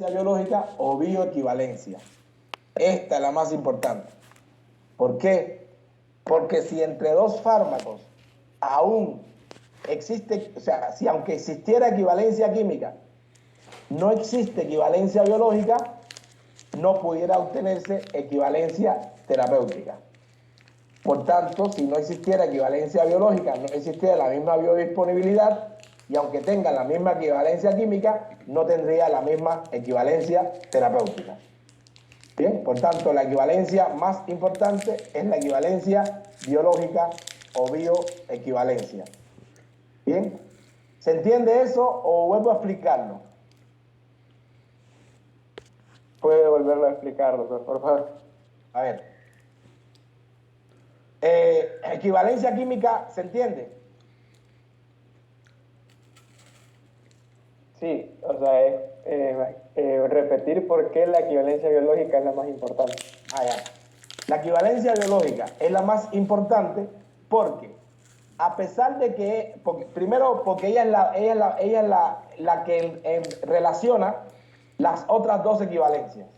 biológica o bioequivalencia. Esta es la más importante. ¿Por qué? Porque si entre dos fármacos aún existe, o sea, si aunque existiera equivalencia química, no existe equivalencia biológica, no pudiera obtenerse equivalencia terapéutica. Por tanto, si no existiera equivalencia biológica, no existiera la misma biodisponibilidad, y aunque tenga la misma equivalencia química, no tendría la misma equivalencia terapéutica. Bien, por tanto, la equivalencia más importante es la equivalencia biológica o bioequivalencia. Bien, ¿se entiende eso o vuelvo a explicarlo? Puede volverlo a explicar, doctor, por favor. A ver. Equivalencia química, ¿se entiende? Sí, o sea, es repetir por qué la equivalencia biológica es la más importante. Ya. La equivalencia biológica es la más importante porque, a pesar de que, primero porque ella es la que relaciona las otras dos equivalencias.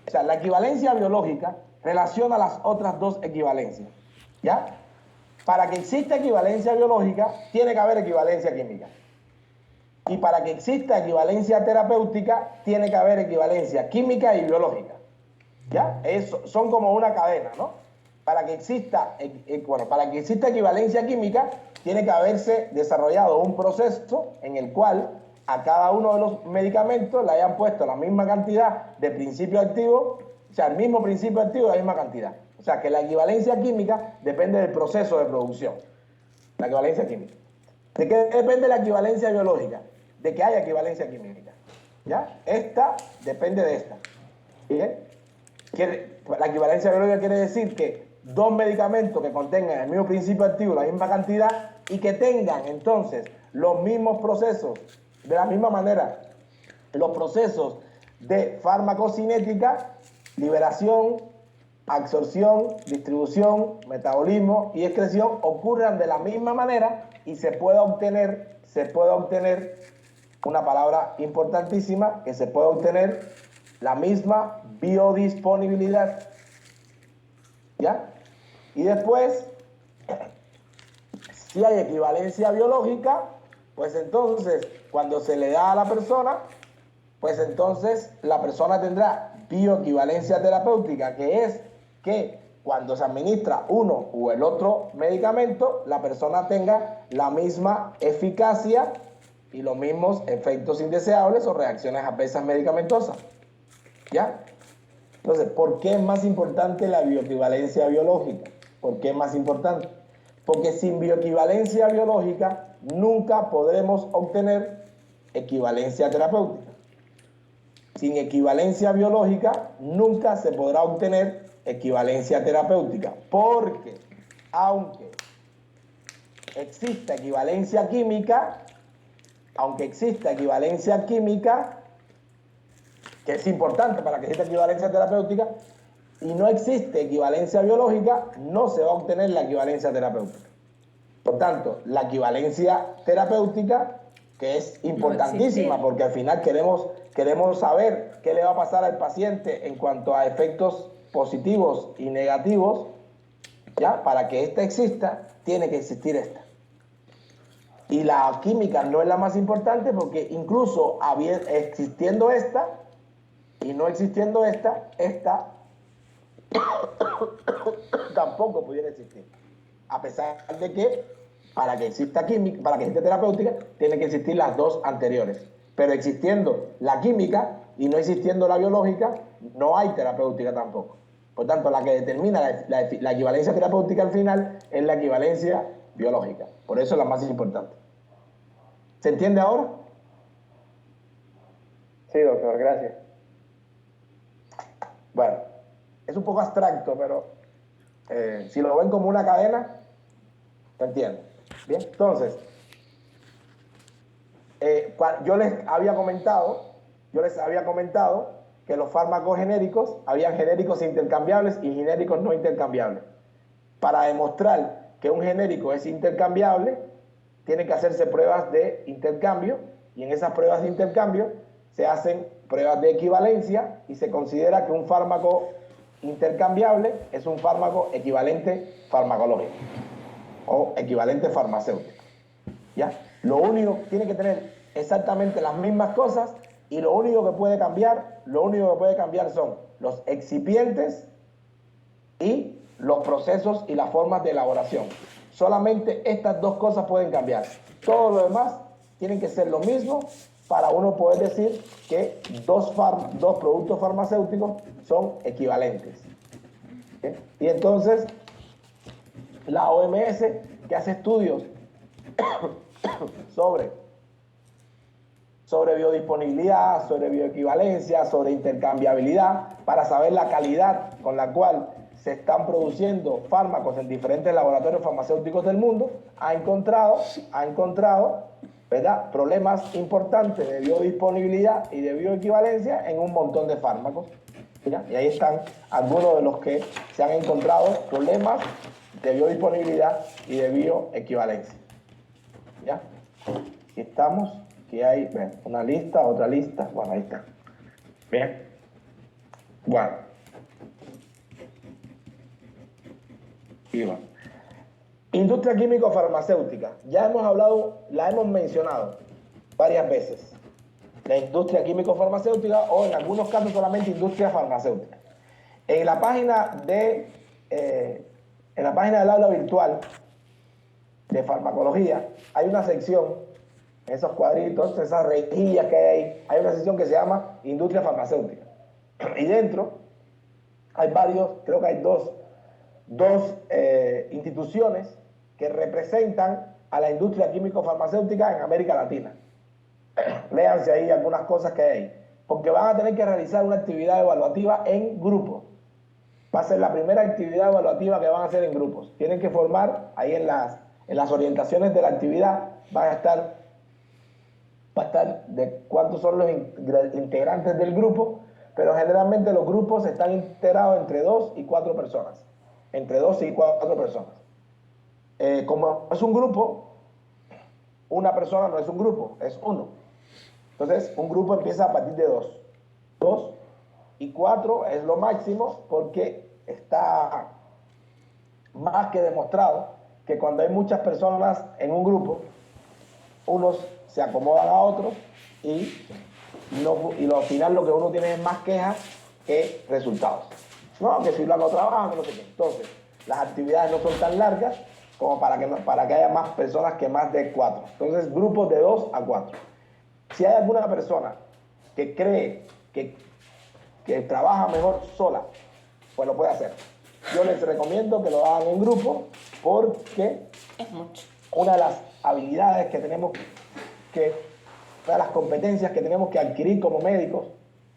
O sea, la equivalencia biológica relaciona las otras dos equivalencias. ¿Ya? Para que exista equivalencia biológica, tiene que haber equivalencia química. Y para que exista equivalencia terapéutica, tiene que haber equivalencia química y biológica. ¿Ya? Son como una cadena, ¿no? Para que exista equivalencia química, tiene que haberse desarrollado un proceso en el cual a cada uno de los medicamentos le hayan puesto la misma cantidad de principio activo, o sea, el mismo principio activo y la misma cantidad. O sea, que la equivalencia química depende del proceso de producción. La equivalencia química. ¿De qué depende la equivalencia biológica? De que haya equivalencia química. ¿Ya? Esta depende de esta. ¿Bien? La equivalencia biológica quiere decir que dos medicamentos que contengan el mismo principio activo, la misma cantidad, y que tengan entonces los mismos procesos, de la misma manera, los procesos de farmacocinética, liberación, absorción, distribución, metabolismo y excreción ocurran de la misma manera y se pueda obtener una palabra importantísima, que se pueda obtener la misma biodisponibilidad. ¿Ya? Y después, si hay equivalencia biológica, pues entonces, cuando se le da a la persona, pues entonces la persona tendrá bioequivalencia terapéutica, que es que cuando se administra uno u el otro medicamento, la persona tenga la misma eficacia y los mismos efectos indeseables o reacciones adversas medicamentosas. ¿Ya? Entonces, ¿por qué es más importante la bioequivalencia biológica? ¿Por qué es más importante? Porque sin bioequivalencia biológica nunca podremos obtener equivalencia terapéutica. Sin equivalencia biológica nunca se podrá obtener equivalencia terapéutica, porque aunque exista equivalencia química, que es importante para que exista equivalencia terapéutica, y no existe equivalencia biológica, no se va a obtener la equivalencia terapéutica. Por tanto, la equivalencia terapéutica, que es importantísima, porque al final queremos saber qué le va a pasar al paciente en cuanto a efectos positivos y negativos, ¿ya? Para que esta exista, tiene que existir esta. Y la química no es la más importante porque incluso existiendo esta y no existiendo esta tampoco pudiera existir. A pesar de que para que exista química, para que exista terapéutica, tienen que existir las dos anteriores. Pero existiendo la química y no existiendo la biológica, no hay terapéutica tampoco. Por tanto, la que determina la equivalencia terapéutica al final es la equivalencia biológica. Por eso es la más importante. ¿Se entiende ahora? Sí, doctor, gracias. Bueno, es un poco abstracto, pero si lo ven como una cadena, ¿se entiende? Bien, entonces, yo les había comentado que los fármacos genéricos, habían genéricos intercambiables y genéricos no intercambiables. Para demostrar que un genérico es intercambiable, tiene que hacerse pruebas de intercambio, y en esas pruebas de intercambio se hacen pruebas de equivalencia y se considera que un fármaco intercambiable es un fármaco equivalente farmacológico o equivalente farmacéutico. ¿Ya? Lo único, tiene que tener exactamente las mismas cosas y lo único que puede cambiar son los excipientes y los procesos y las formas de elaboración. Solamente estas dos cosas pueden cambiar. Todo lo demás tienen que ser lo mismo para uno poder decir que dos productos farmacéuticos son equivalentes. ¿Sí? Y entonces, la OMS, que hace estudios sobre biodisponibilidad, sobre bioequivalencia, sobre intercambiabilidad, para saber la calidad con la cual se están produciendo fármacos en diferentes laboratorios farmacéuticos del mundo, ha encontrado, ¿verdad?, problemas importantes de biodisponibilidad y de bioequivalencia en un montón de fármacos. ¿Ya? Y ahí están algunos de los que se han encontrado problemas de biodisponibilidad y de bioequivalencia. ¿Ya? Aquí estamos. Aquí hay una lista, otra lista. Bueno, ahí está. Bien. Bueno. Y bueno. Industria químico-farmacéutica. Ya hemos hablado, la hemos mencionado varias veces. La industria químico-farmacéutica o en algunos casos solamente industria farmacéutica. En la página del aula virtual de farmacología hay una sección, esos cuadritos, esas rejillas que hay una sección que se llama industria farmacéutica. Y dentro hay varios, creo que hay dos instituciones que representan a la industria químico-farmacéutica en América Latina. Léanse ahí algunas cosas que hay, porque van a tener que realizar una actividad evaluativa en grupo. Va a ser la primera actividad evaluativa que van a hacer en grupos. Tienen que formar ahí en las orientaciones de la actividad, va a estar de cuántos son los integrantes del grupo, pero generalmente los grupos están integrados entre 2 y 4 personas. Entre 2 y 4 personas. Como es un grupo, una persona no es un grupo, es uno. Entonces, un grupo empieza a partir de 2. 2 y 4 es lo máximo porque está más que demostrado que cuando hay muchas personas en un grupo, unos se acomodan a otros y al final lo que uno tiene es más quejas que resultados. No, que si lo no trabajan, que no sé qué. Entonces, las actividades no son tan largas como para que haya más personas que más de 4. Entonces, grupos de 2 a 4. Si hay alguna persona que cree que trabaja mejor sola, pues lo puede hacer. Yo les recomiendo que lo hagan en grupo porque es mucho. Una de las habilidades que tenemos una de las competencias que tenemos que adquirir como médicos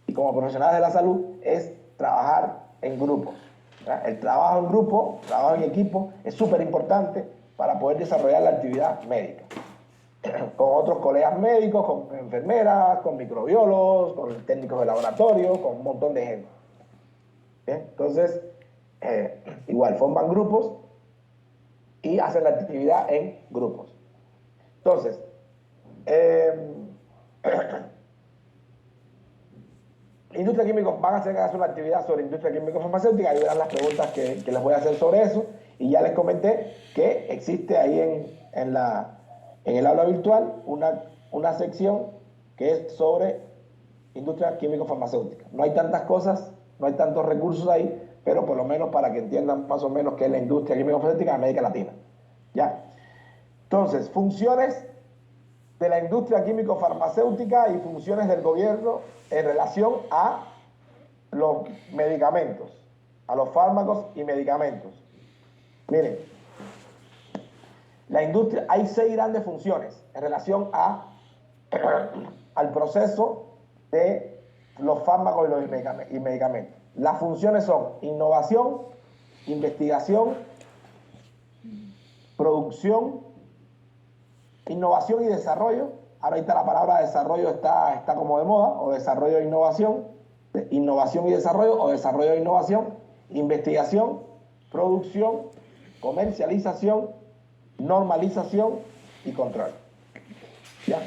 y como profesionales de la salud es trabajar en grupo. ¿Verdad? El trabajo en grupo, el trabajo en equipo es súper importante para poder desarrollar la actividad médica. Con otros colegas médicos, con enfermeras, con microbiólogos, con técnicos de laboratorio, con un montón de gente. ¿Bien? Entonces, igual, forman grupos y hacen la actividad en grupos. Entonces, industria química, van a hacer una actividad sobre industria químico-farmacéutica, ahí verán las preguntas que les voy a hacer sobre eso, y ya les comenté que existe ahí en el aula virtual una sección que es sobre industria químico-farmacéutica. No hay tantas cosas, no hay tantos recursos ahí, pero por lo menos para que entiendan más o menos qué es la industria químico-farmacéutica en América Latina. ¿Ya? Entonces, funciones de la industria químico-farmacéutica y funciones del gobierno en relación a los medicamentos, a los fármacos y medicamentos. Miren, la industria, hay 6 grandes funciones en relación al proceso de los fármacos y medicamentos. Las funciones son innovación, investigación, producción, innovación y desarrollo. Ahorita la palabra desarrollo está como de moda, o desarrollo e innovación y desarrollo, o desarrollo e innovación, investigación, producción, comercialización, normalización y control. ¿Ya?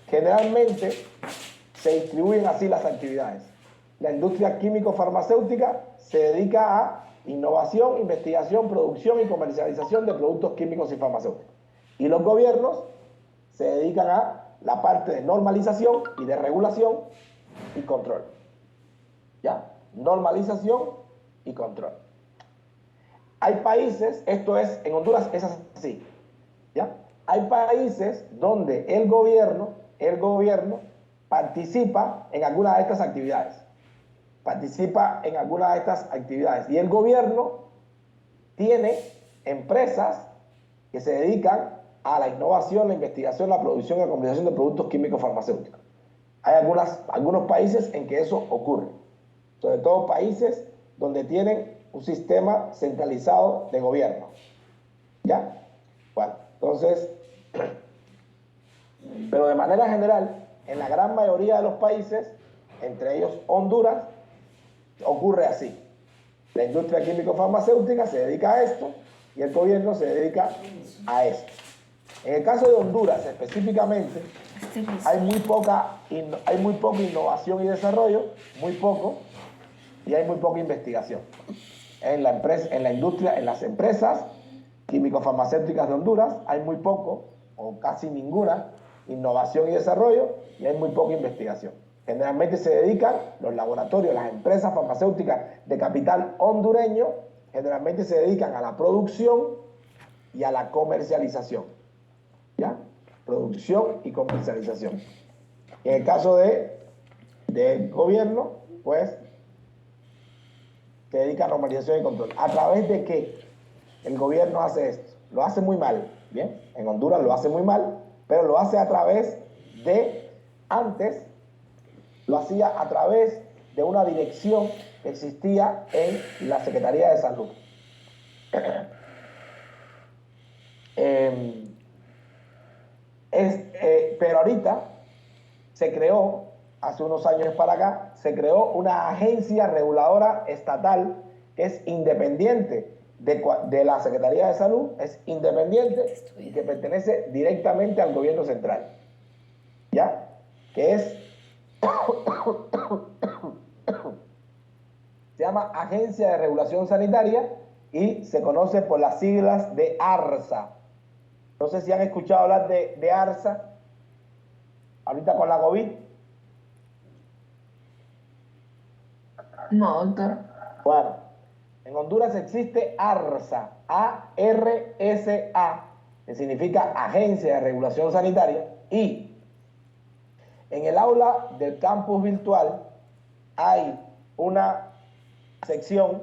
Generalmente Se distribuyen así las actividades. La industria químico-farmacéutica se dedica a innovación, investigación, producción y comercialización de productos químicos y farmacéuticos. Y los gobiernos se dedican a la parte de normalización y de regulación y control. ¿Ya? Normalización y control. Hay países, esto es, en Honduras es así, ¿ya? Hay países donde el gobierno participa en alguna de estas actividades. Y el gobierno tiene empresas que se dedican a la innovación, la investigación, la producción y la comercialización de productos químicos farmacéuticos. Hay algunos países en que eso ocurre, sobre todo países donde tienen un sistema centralizado de gobierno. ¿Ya? Bueno, entonces, pero de manera general, en la gran mayoría de los países, entre ellos Honduras, ocurre así. La industria químico-farmacéutica se dedica a esto y el gobierno se dedica a esto. En el caso de Honduras específicamente, hay muy poca innovación y desarrollo, muy poco, y hay muy poca investigación. En las empresas químico-farmacéuticas de Honduras hay muy poco o casi ninguna innovación y desarrollo y hay muy poca investigación. Generalmente se dedican los laboratorios, las empresas farmacéuticas de capital hondureño, generalmente se dedican a la producción y a la comercialización. ¿Ya? Producción y comercialización. En el caso del gobierno, pues, se dedica a normalización y control. ¿A través de qué el gobierno hace esto? Lo hace muy mal, ¿bien? En Honduras lo hace muy mal, pero lo hace a través antes lo hacía a través de una dirección que existía en la Secretaría de Salud. Pero ahorita se creó, hace unos años para acá, se creó una agencia reguladora estatal que es independiente de la Secretaría de Salud, es independiente y que pertenece directamente al gobierno central. ¿Ya? Que es se llama Agencia de Regulación Sanitaria y se conoce por las siglas de ARSA. No sé si han escuchado hablar de ARSA ahorita con la COVID. No, doctor. Bueno, en Honduras existe ARSA, A-R-S-A, que significa Agencia de Regulación Sanitaria, y en el aula del campus virtual hay una sección,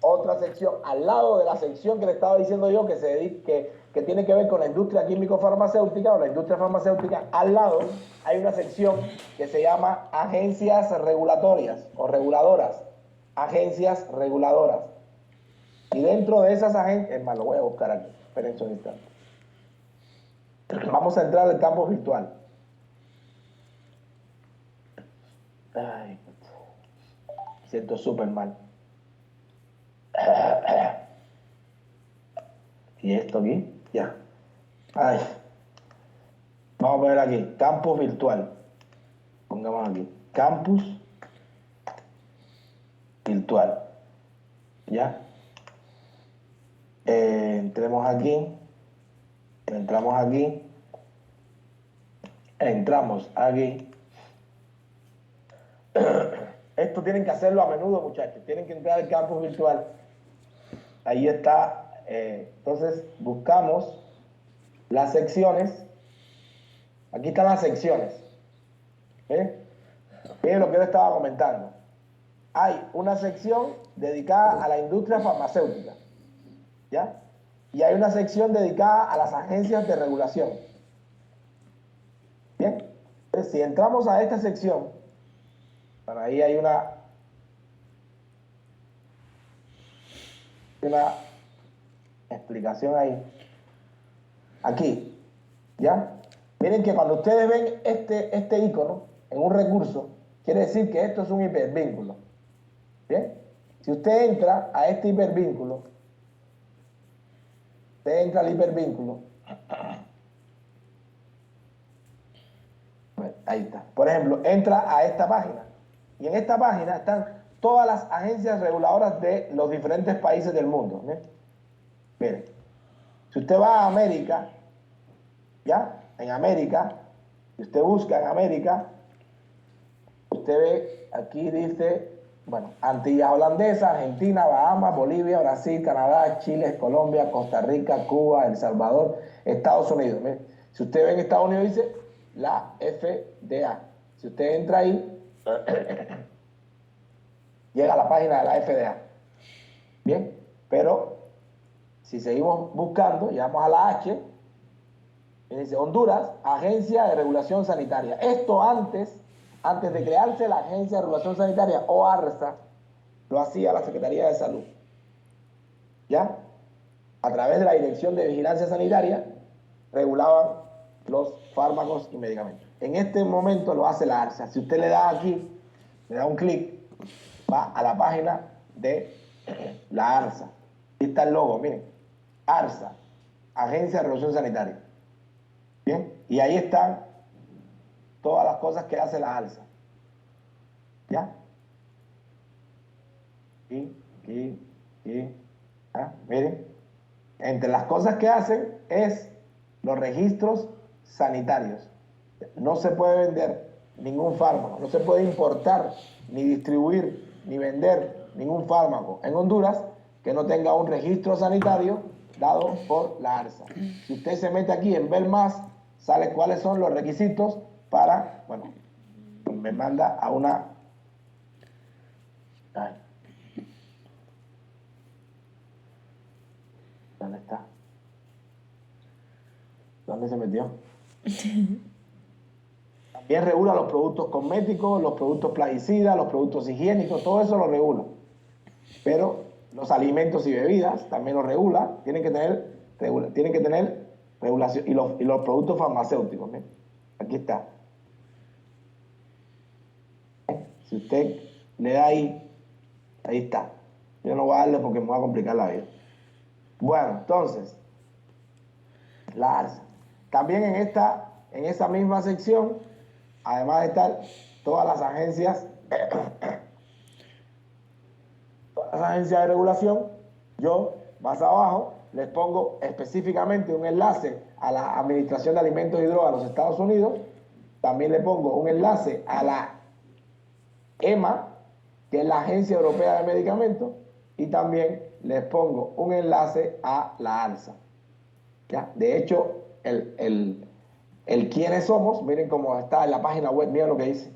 otra sección, al lado de la sección que le estaba diciendo yo, que tiene que ver con la industria químico-farmacéutica o la industria farmacéutica, al lado hay una sección que se llama agencias regulatorias o reguladoras, agencias reguladoras. Y dentro de esas agencias, es más, lo voy a buscar aquí, esperen un instante. Vamos a entrar al campo virtual. Ay, me siento súper mal. ¿Y esto aquí? Ya. Ay. Vamos a poner aquí, campus virtual. Pongamos aquí, campus virtual. ¿Ya? Entramos aquí. Esto tienen que hacerlo a menudo, muchachos. Tienen que entrar al campus virtual. Ahí está. Entonces, buscamos las secciones. Aquí están las secciones. Miren lo que yo estaba comentando. Hay una sección dedicada a la industria farmacéutica. ¿Ya? Y hay una sección dedicada a las agencias de regulación. Bien. Entonces, si entramos a esta sección, para ahí hay una explicación ahí. Aquí, ¿ya? Miren que cuando ustedes ven este icono en un recurso, quiere decir que esto es un hipervínculo. ¿Bien? Si usted entra a este hipervínculo, Ahí está. Por ejemplo, entra a esta página. Y en esta página están todas las agencias reguladoras de los diferentes países del mundo. Miren, si usted va a América, ¿ya? En América, si usted busca en América, usted ve, aquí dice, bueno, Antillas Holandesas, Argentina, Bahamas, Bolivia, Brasil, Canadá, Chile, Colombia, Costa Rica, Cuba, El Salvador, Estados Unidos. Miren, si usted ve en Estados Unidos dice la FDA. Si usted entra ahí, llega a la página de la FDA. Bien, pero si seguimos buscando, llegamos a la H, y dice Honduras, Agencia de Regulación Sanitaria. Esto antes de crearse la Agencia de Regulación Sanitaria, o ARSA, lo hacía la Secretaría de Salud. ¿Ya? A través de la Dirección de Vigilancia Sanitaria, regulaban los fármacos y medicamentos. En este momento lo hace la ARSA. Si usted le da aquí, le da un clic, va a la página de la ARSA. Aquí está el logo, miren. ARSA, Agencia de Regulación Sanitaria. Bien, y ahí están todas las cosas que hace la ARSA. ¿Ya? Aquí. Miren, entre las cosas que hacen es los registros sanitarios. No se puede vender ningún fármaco, no se puede importar, ni distribuir, ni vender ningún fármaco en Honduras que no tenga un registro sanitario dado por la ARSA. Si usted se mete aquí en ver más, sale cuáles son los requisitos para, bueno, me manda a una... Ay. ¿Dónde está? ¿Dónde se metió? También regula los productos cosméticos, los productos plaguicidas, los productos higiénicos, todo eso lo regula. Pero los alimentos y bebidas también lo regula, tienen que tener regulación. Y los productos farmacéuticos, ¿eh? Aquí está. Si usted le da ahí está. Yo no voy a darle porque me va a complicar la vida. Bueno, entonces, la ARSA. También en esa misma sección, además de estar todas las agencias de regulación, yo más abajo les pongo específicamente un enlace a la Administración de Alimentos y Drogas de los Estados Unidos. También le pongo un enlace a la EMA, que es la Agencia Europea de Medicamentos, y también les pongo un enlace a la ARSA. ¿Ya? De hecho, el quiénes somos, miren cómo está en la página web, miren lo que dice.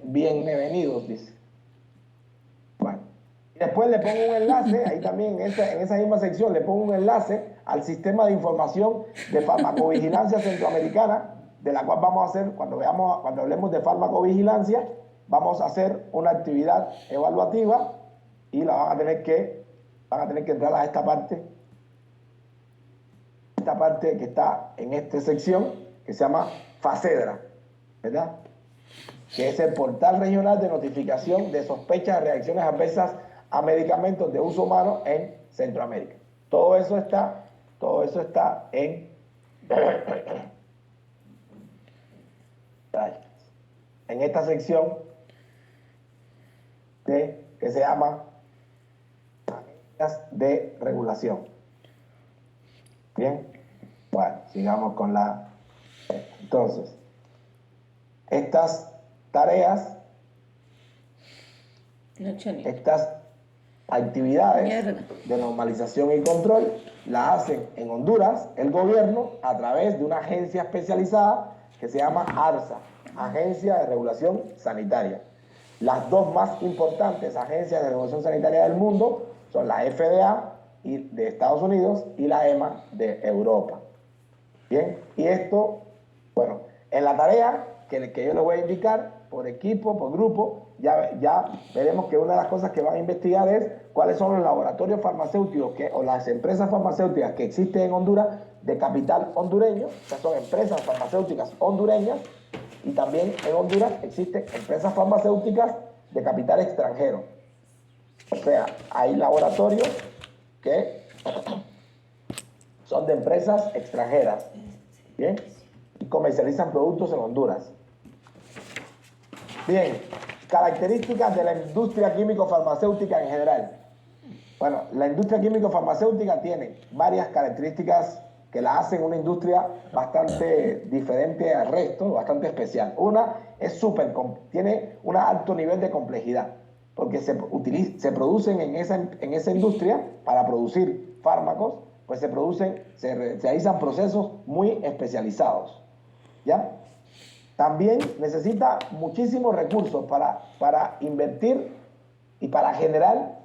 Bienvenidos, dice. Bueno, y después le pongo un enlace, ahí también en esa misma sección le pongo un enlace al Sistema de Información de Farmacovigilancia Centroamericana, de la cual vamos a hacer, cuando hablemos de farmacovigilancia, vamos a hacer una actividad evaluativa y van a tener que entrar a esta parte que está en esta sección, que se llama FACEDRA, ¿verdad? Que es el portal regional de notificación de sospechas de reacciones adversas a medicamentos de uso humano en Centroamérica. Todo eso está en esta sección que se llama agencias de regulación. Bien, bueno, sigamos con la... Entonces, estas tareas, estas actividades de normalización y control las hacen en Honduras el gobierno a través de una agencia especializada que se llama ARSA, Agencia de Regulación Sanitaria. Las dos más importantes agencias de regulación sanitaria del mundo son la FDA de Estados Unidos y la EMA de Europa. Bien, y esto, bueno, en la tarea que yo les voy a indicar, por equipo, por grupo, ya veremos que una de las cosas que van a investigar es cuáles son los laboratorios farmacéuticos o las empresas farmacéuticas que existen en Honduras de capital hondureño, o sea, son empresas farmacéuticas hondureñas, y también en Honduras existen empresas farmacéuticas de capital extranjero. O sea, hay laboratorios que son de empresas extranjeras. Bien, comercializan productos en Honduras. Bien, características de la industria químico-farmacéutica en general. Bueno, la industria químico-farmacéutica tiene varias características que la hacen una industria bastante diferente al resto, bastante especial. Una es tiene un alto nivel de complejidad, porque se producen en esa industria, para producir fármacos, pues se realizan procesos muy especializados, ¿ya? También necesita muchísimos recursos para invertir y para generar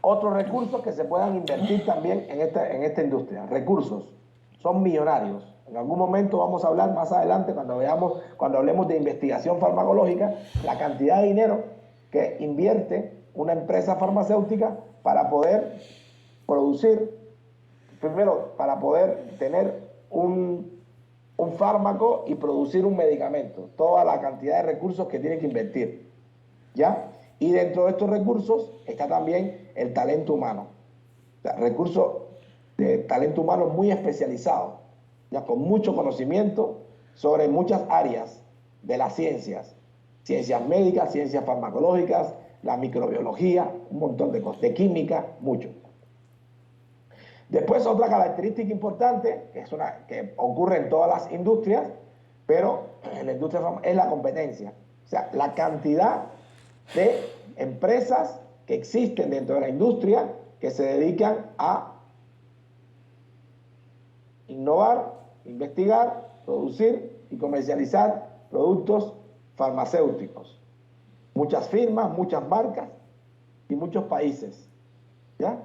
otros recursos que se puedan invertir también en esta industria. Recursos son millonarios. En algún momento vamos a hablar más adelante, cuando hablemos de investigación farmacológica, la cantidad de dinero que invierte una empresa farmacéutica para poder producir, primero, para poder tener un fármaco y producir un medicamento. Toda la cantidad de recursos que tiene que invertir, ¿ya? Y dentro de estos recursos está también el talento humano. O sea, recursos de talento humano muy especializado, ya con mucho conocimiento sobre muchas áreas de las ciencias. Ciencias médicas, ciencias farmacológicas, la microbiología, un montón de cosas, de química, mucho. Después, otra característica importante, que ocurre en todas las industrias, pero en la industria es la competencia. O sea, la cantidad de empresas que existen dentro de la industria que se dedican a innovar, investigar, producir y comercializar productos farmacéuticos. Muchas firmas, muchas marcas y muchos países, ¿ya?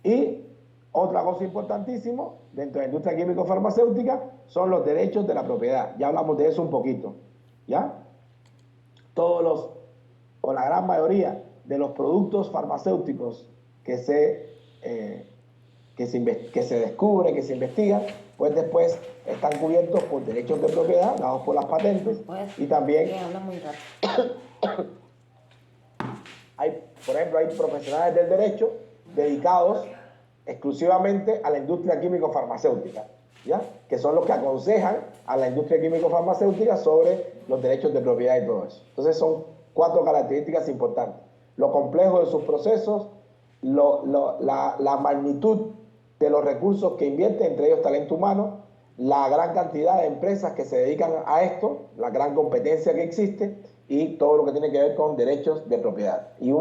Y otra cosa importantísima dentro de la industria químico-farmacéutica son los derechos de la propiedad. Ya hablamos de eso un poquito, ¿ya? O la gran mayoría de los productos farmacéuticos que se descubren, que se investigan, pues después están cubiertos por derechos de propiedad dados por las patentes. Y también por ejemplo, hay profesionales del derecho dedicados exclusivamente a la industria químico-farmacéutica, ¿ya? Que son los que aconsejan a la industria químico-farmacéutica sobre los derechos de propiedad y todo eso. Entonces son 4 características importantes: lo complejo de sus procesos, la magnitud de los recursos que invierte, entre ellos talento humano, la gran cantidad de empresas que se dedican a esto, la gran competencia que existe y todo lo que tiene que ver con derechos de propiedad. Y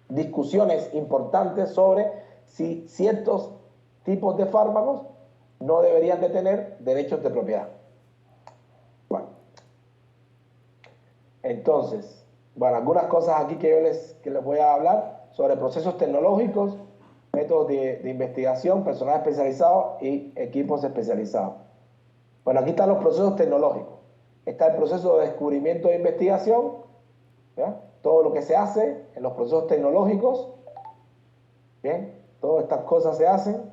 discusiones importantes sobre si ciertos tipos de fármacos no deberían de tener derechos de propiedad. Bueno, entonces, algunas cosas aquí que les voy a hablar sobre procesos tecnológicos, métodos de investigación, personal especializado y equipos especializados. Bueno, aquí están los procesos tecnológicos. Está el proceso de descubrimiento e investigación, ¿ya? Todo lo que se hace en los procesos tecnológicos. Bien, todas estas cosas se hacen.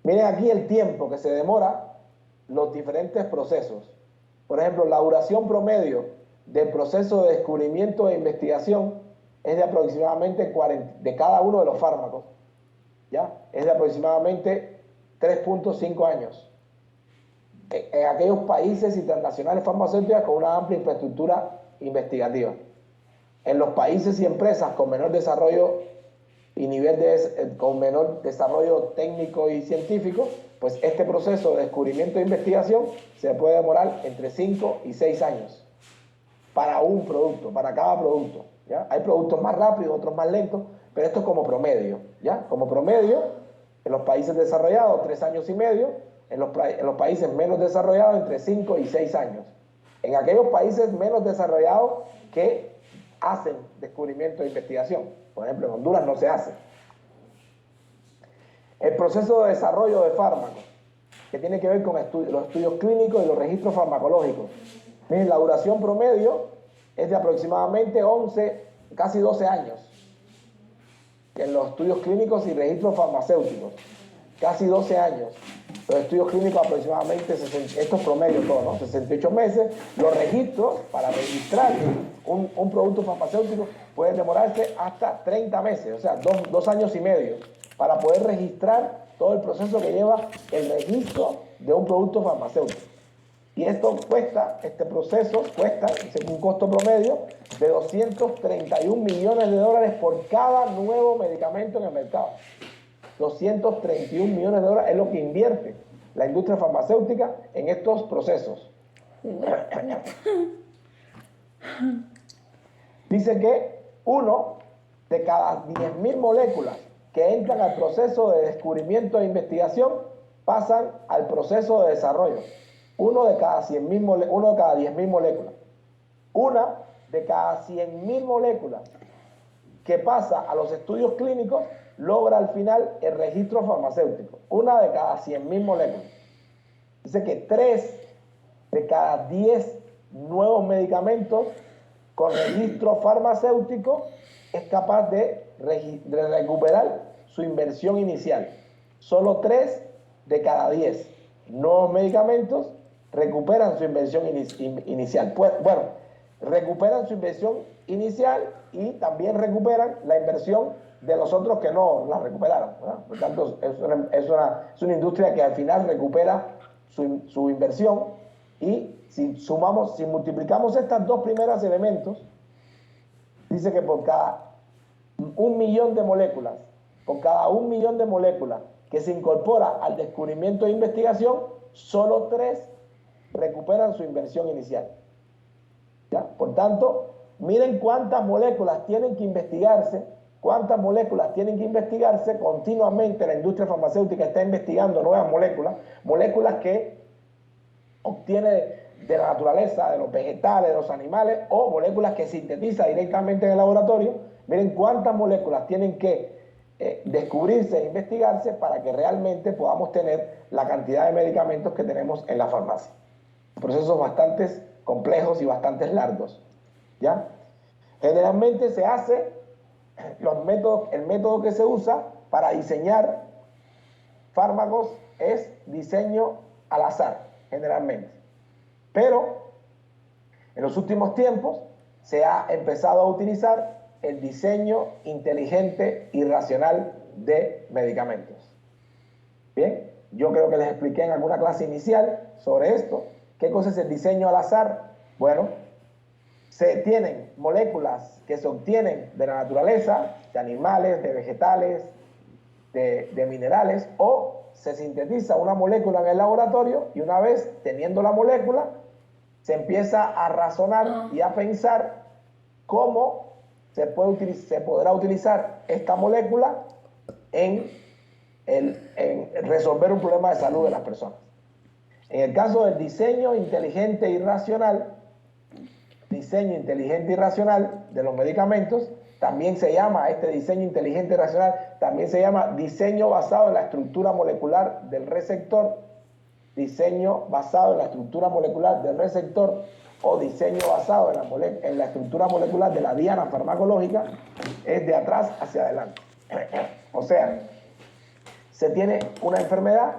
Miren aquí el tiempo que se demora los diferentes procesos. Por ejemplo, la duración promedio del proceso de descubrimiento e investigación es de aproximadamente de cada uno de los fármacos, ¿ya? Es de aproximadamente 3.5 años. En aquellos países internacionales farmacéuticos con una amplia infraestructura investigativa. En los países y empresas con menor desarrollo con menor desarrollo técnico y científico, pues este proceso de descubrimiento e investigación se puede demorar entre 5 y 6 años para un producto, para cada producto, ¿ya? Hay productos más rápidos, otros más lentos, pero esto es como promedio, ¿ya? Como promedio, en los países desarrollados, 3 años y medio, en los países menos desarrollados, entre 5 y 6 años. En aquellos países menos desarrollados que hacen descubrimiento e investigación, por ejemplo, en Honduras no se hace. El proceso de desarrollo de fármacos, que tiene que ver con los estudios clínicos y los registros farmacológicos. Miren, la duración promedio es de aproximadamente 11, casi 12 años en los estudios clínicos y registros farmacéuticos. Casi 12 años. Los estudios clínicos aproximadamente, estos promedios todos, ¿no? 68 meses. Los registros, para registrar un producto farmacéutico, pueden demorarse hasta 30 meses, o sea, 2 años y medio, para poder registrar todo el proceso que lleva el registro de un producto farmacéutico. Y esto cuesta, este proceso cuesta, según un costo promedio, de 231 millones de dólares por cada nuevo medicamento en el mercado. 231 millones de dólares es lo que invierte la industria farmacéutica en estos procesos. Dice que 1 de cada 10.000 moléculas que entran al proceso de descubrimiento e investigación pasan al proceso de desarrollo. 1 de cada 10.000 moléculas. 1 de cada 100.000 moléculas que pasa a los estudios clínicos logra al final el registro farmacéutico. 1 de cada 100.000 moléculas. Dice que 3 de cada 10 nuevos medicamentos con registro farmacéutico es capaz de recuperar su inversión inicial. Solo 3 de cada 10 nuevos medicamentos recuperan su inversión inicial. Pues, bueno, recuperan su inversión inicial y también recuperan la inversión de los otros que no la recuperaron, ¿verdad? Por tanto, es una industria que al final recupera su inversión, y si multiplicamos estos dos primeros elementos, dice que por cada 1 millón de moléculas, que se incorpora al descubrimiento e investigación, solo 3 recuperan su inversión inicial. ¿Ya? Por tanto, miren cuántas moléculas tienen que investigarse continuamente. La industria farmacéutica está investigando nuevas moléculas que obtiene de la naturaleza, de los vegetales, de los animales, o moléculas que sintetiza directamente en el laboratorio. Miren cuántas moléculas tienen que descubrirse e investigarse para que realmente podamos tener la cantidad de medicamentos que tenemos en la farmacia. Procesos bastante complejos y bastante largos, ¿ya? Generalmente se hace el método que se usa para diseñar fármacos es diseño al azar, generalmente. Pero en los últimos tiempos se ha empezado a utilizar el diseño inteligente y racional de medicamentos. Bien, yo creo que les expliqué en alguna clase inicial sobre esto. ¿Qué cosa es el diseño al azar? Bueno, se tienen moléculas que se obtienen de la naturaleza, de animales, de vegetales, de minerales, o se sintetiza una molécula en el laboratorio, y una vez teniendo la molécula, se empieza a razonar y a pensar cómo se podrá utilizar esta molécula en resolver un problema de salud de las personas. En el caso del diseño inteligente y racional de los medicamentos, también se llama este diseño inteligente y racional, también se llama diseño basado en la estructura molecular del receptor, o diseño basado en la estructura molecular de la diana farmacológica, es de atrás hacia adelante. O sea, se tiene una enfermedad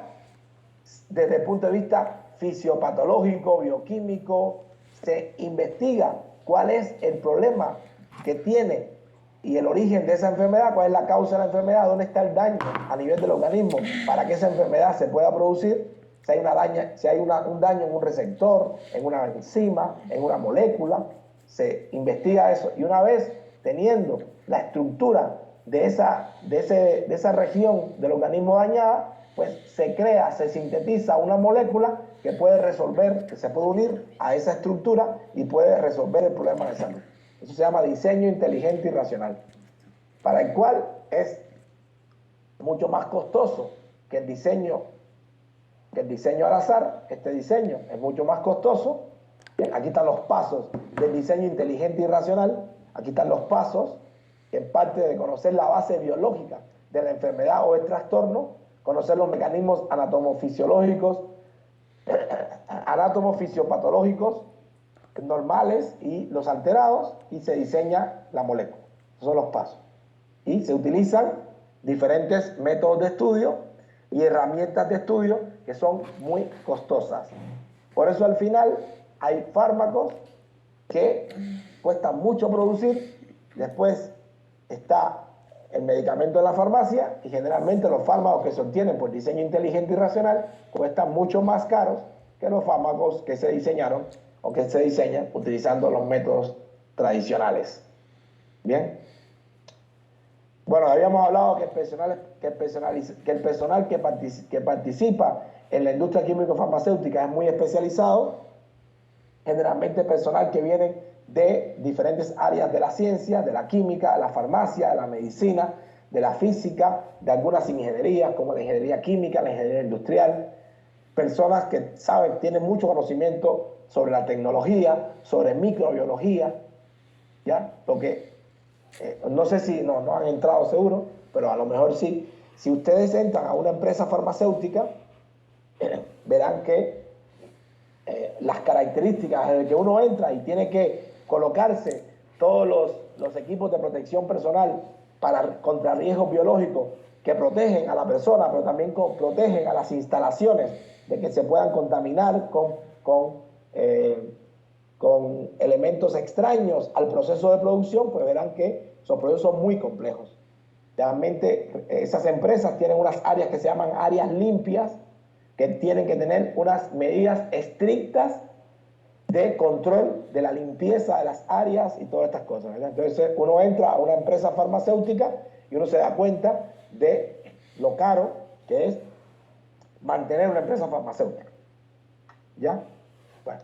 desde el punto de vista fisiopatológico, bioquímico, se investiga cuál es el problema que tiene y el origen de esa enfermedad, cuál es la causa de la enfermedad, dónde está el daño a nivel del organismo para que esa enfermedad se pueda producir. Si hay un daño en un receptor, en una enzima, en una molécula, se investiga eso. Y una vez teniendo la estructura de esa región del organismo dañada, pues se sintetiza una molécula que se puede unir a esa estructura y puede resolver el problema de salud. Eso se llama diseño inteligente y racional, para el cual es mucho más costoso que el diseño al azar. Este diseño es mucho más costoso. Bien, aquí están los pasos del diseño inteligente y racional. Aquí están los pasos, en parte de conocer la base biológica de la enfermedad o el trastorno, conocer los mecanismos anatomofisiológicos, anatomofisiopatológicos normales y los alterados, y se diseña la molécula. Esos son los pasos. Y se utilizan diferentes métodos de estudio y herramientas de estudio que son muy costosas. Por eso al final hay fármacos que cuestan mucho producir. Después está el medicamento en la farmacia y generalmente los fármacos que se obtienen por diseño inteligente y racional cuestan mucho más caros que los fármacos que se diseñaron o que se diseñan utilizando los métodos tradicionales. Bien. Bueno, habíamos hablado que el personal que participa en la industria químico-farmacéutica es muy especializado, generalmente personal que viene de diferentes áreas de la ciencia, de la química, de la farmacia, de la medicina, de la física, de algunas ingenierías como la ingeniería química, la ingeniería industrial, personas que saben, tienen mucho conocimiento sobre la tecnología, sobre microbiología, ¿ya? Porque no sé si no han entrado seguro, pero a lo mejor sí. Si ustedes entran a una empresa farmacéutica, verán que las características de que uno entra y tiene que colocarse todos los equipos de protección personal contra riesgos biológicos que protegen a la persona, pero también protegen a las instalaciones de que se puedan contaminar con elementos extraños al proceso de producción, pues verán que esos procesos son muy complejos. Realmente esas empresas tienen unas áreas que se llaman áreas limpias, que tienen que tener unas medidas estrictas de control de la limpieza de las áreas y todas estas cosas, ¿verdad? Entonces uno entra a una empresa farmacéutica y uno se da cuenta de lo caro que es mantener una empresa farmacéutica. ¿Ya? Bueno.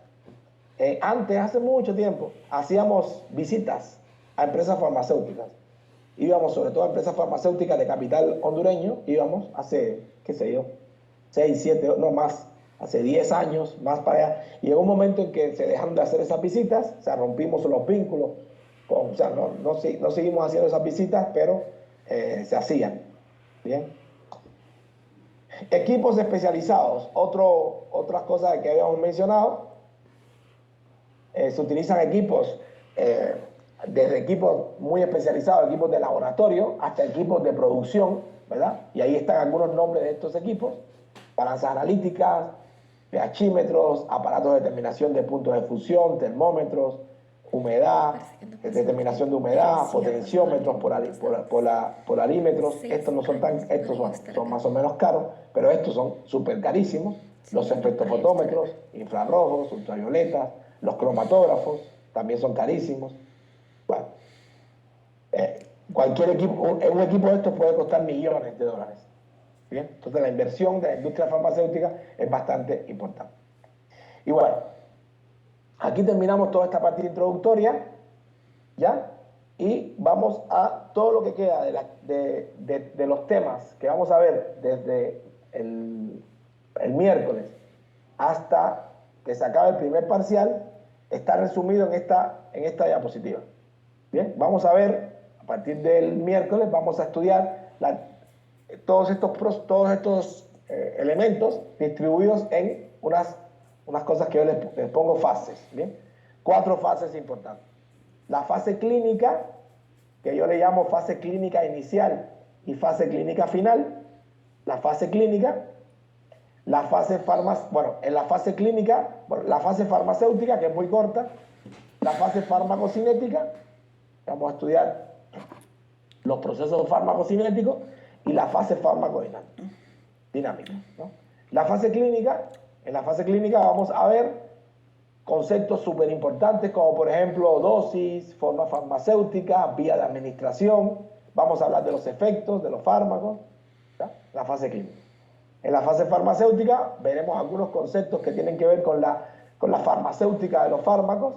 Antes, hace mucho tiempo, hacíamos visitas a empresas farmacéuticas. Íbamos sobre todo a empresas farmacéuticas de capital hondureño, íbamos hace, qué sé yo, 6, 7, no más, hace 10 años, más para allá. Y llegó un momento en que se dejaron de hacer esas visitas, o sea, rompimos los vínculos, o sea, no seguimos haciendo esas visitas, pero se hacían. Bien. Equipos especializados, otras cosas que habíamos mencionado, se utilizan equipos, desde equipos muy especializados, equipos de laboratorio, hasta equipos de producción, ¿verdad? Y ahí están algunos nombres de estos equipos: balanzas analíticas, pHímetros, aparatos de determinación de puntos de fusión, termómetros, humedad, determinación de humedad, potenciómetros, polarímetros. Estos no son tan, estos son más o menos caros, pero estos son súper carísimos. Los espectrofotómetros, infrarrojos, ultravioletas, los cromatógrafos también son carísimos. Bueno, cualquier equipo, un equipo de estos puede costar millones de dólares. ¿Bien? Entonces la inversión de la industria farmacéutica es bastante importante. Y bueno, aquí terminamos toda esta parte introductoria, ¿ya? Y vamos a todo lo que queda de los temas que vamos a ver desde el miércoles hasta que se acabe el primer parcial, está resumido en esta diapositiva. Bien, vamos a ver, a partir del miércoles vamos a estudiar todos estos elementos distribuidos en unas cosas que yo les pongo fases. ¿Bien? 4 fases importantes. La fase clínica, que yo le llamo fase clínica inicial y fase clínica final. La fase clínica, en la fase clínica, la fase farmacéutica, que es muy corta, la fase farmacocinética, vamos a estudiar los procesos farmacocinéticos, y la fase farmacodinámica, ¿no? La fase clínica, en la fase clínica vamos a ver conceptos súper importantes como por ejemplo dosis, forma farmacéutica, vía de administración. Vamos a hablar de los efectos de los fármacos, ¿ya? La fase clínica. En la fase farmacéutica veremos algunos conceptos que tienen que ver con la farmacéutica de los fármacos,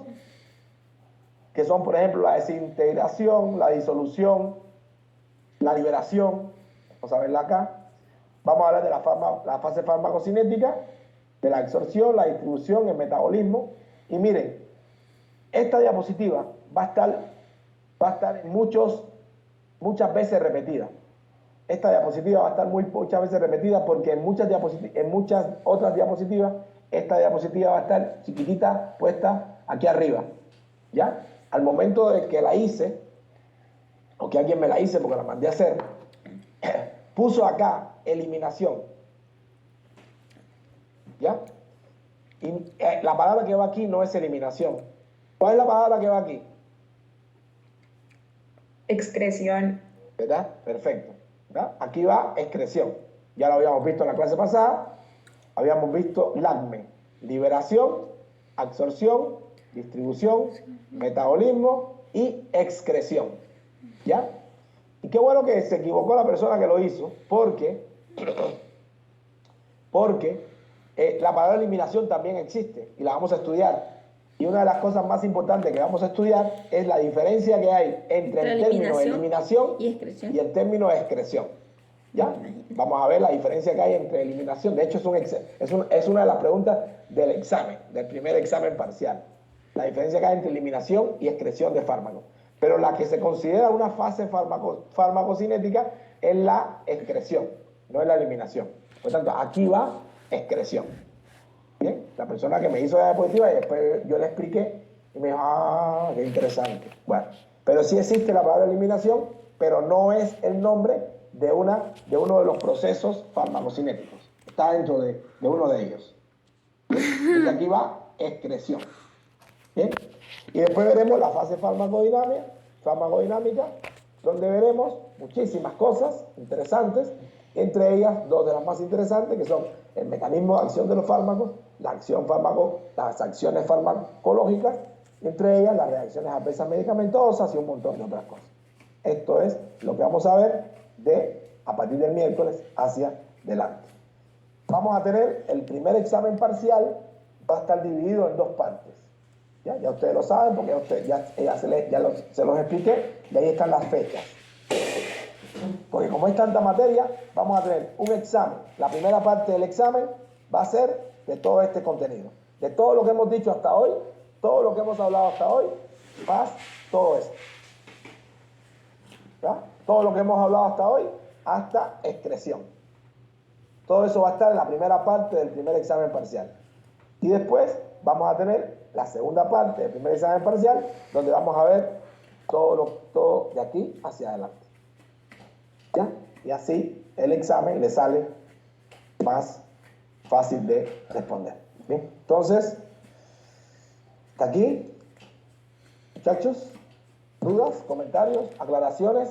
que son por ejemplo la desintegración, la disolución, la liberación. Vamos a verla acá. Vamos a hablar de la fase farmacocinética, de la absorción, la distribución, el metabolismo. Y miren, esta diapositiva va a estar muchas veces repetida. Esta diapositiva va a estar muchas veces repetida porque en muchas otras diapositivas, esta diapositiva va a estar chiquitita, puesta aquí arriba. ¿Ya? Al momento de que la hice, o que alguien me la hice porque la mandé a hacer, puso acá eliminación. ¿Ya? Y la palabra que va aquí no es eliminación. ¿Cuál es la palabra que va aquí? Excreción. ¿Verdad? Perfecto. ¿Verdad? Aquí va excreción. Ya lo habíamos visto en la clase pasada. Habíamos visto LACME, liberación, absorción, distribución, metabolismo y excreción. ¿Ya? Y qué bueno que se equivocó la persona que lo hizo, porque la palabra eliminación también existe y la vamos a estudiar. Y una de las cosas más importantes que vamos a estudiar es la diferencia que hay entre el término eliminación y el término excreción. ¿Ya? Vamos a ver la diferencia que hay entre eliminación. De hecho, es una de las preguntas del examen, del primer examen parcial. La diferencia que hay entre eliminación y excreción de fármacos. Pero la que se considera una fase farmacocinética es la excreción, no es la eliminación. Por lo tanto, aquí va excreción. Bien, la persona que me hizo la diapositiva y después yo le expliqué y me dijo, ah, qué interesante. Bueno, pero sí existe la palabra eliminación, pero no es el nombre de uno de los procesos farmacocinéticos. Está dentro de uno de ellos. ¿Bien? Y aquí va excreción. ¿Bien? Y después veremos la fase farmacodinámica, donde veremos muchísimas cosas interesantes, entre ellas dos de las más interesantes, que son el mecanismo de acción de los fármacos, las acciones farmacológicas, entre ellas las reacciones adversas medicamentosas y un montón de otras cosas. Esto es lo que vamos a ver a partir del miércoles hacia adelante. Vamos a tener el primer examen parcial, va a estar dividido en dos partes. Ya ustedes lo saben porque se los expliqué y ahí están las fechas. Porque como hay tanta materia, vamos a tener un examen. La primera parte del examen va a ser de todo este contenido. De todo lo que hemos dicho hasta hoy, todo lo que hemos hablado hasta hoy, más todo esto. ¿Ya? Todo lo que hemos hablado hasta hoy, hasta excreción. Todo eso va a estar en la primera parte del primer examen parcial. Y después vamos a tener la segunda parte del primer examen parcial, donde vamos a ver todo de aquí hacia adelante. ¿Ya? Y así el examen le sale más fácil de responder. ¿Bien? Entonces, hasta aquí, muchachos, dudas, comentarios, aclaraciones.